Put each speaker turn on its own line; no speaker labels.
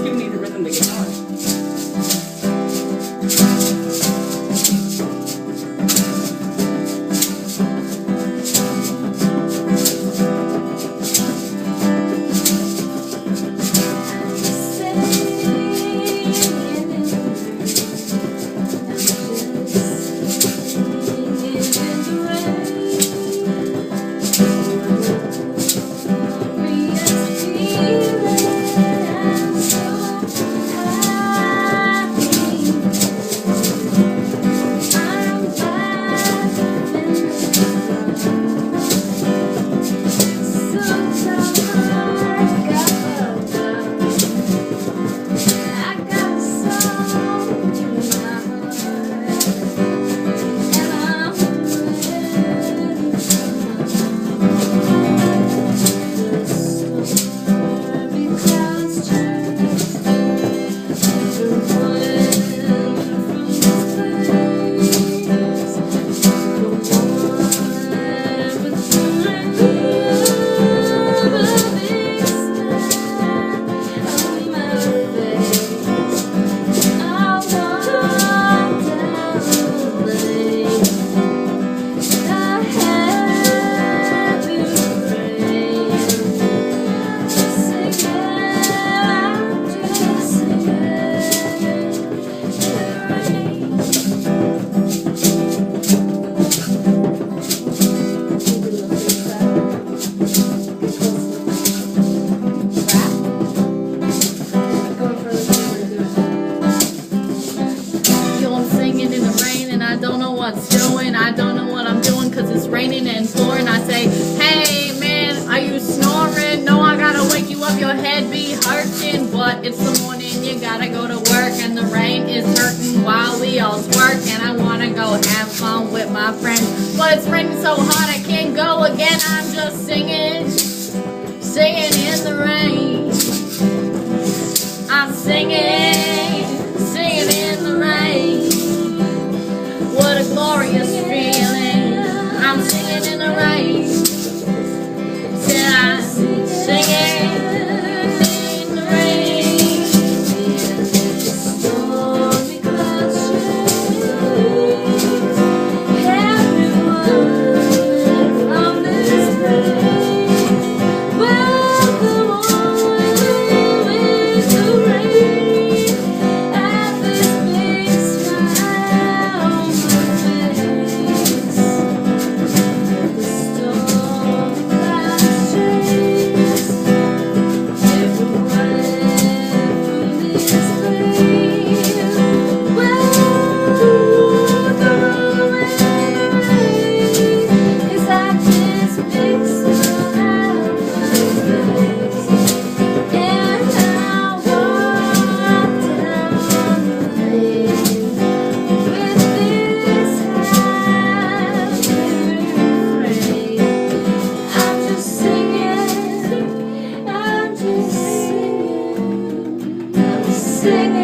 giving me the rhythm to get going.
I don't know what I'm doing cause it's raining and pouring. I say, hey man, are you snoring? No, I gotta wake you up, your head be hurting. But it's the morning, you gotta go to work, and the rain is hurting while we all work. And I wanna go have fun with my friends, but it's raining so hard I can't go again. I'm just singing, singing in the rain. I'm singing, singing in the rain. What a glorious feeling. I'm singing in the rain. Said I'm singing in the rain. Stormy clouds everyone from this place. Welcome on with the rain. At this big smile on my face. The storm clouds chase everyone from this place. Welcome with the rain. Is at this big smile on my face. And I walk down the lane with this happy refrain. I'm just singing, I'm just singing, I'm singing.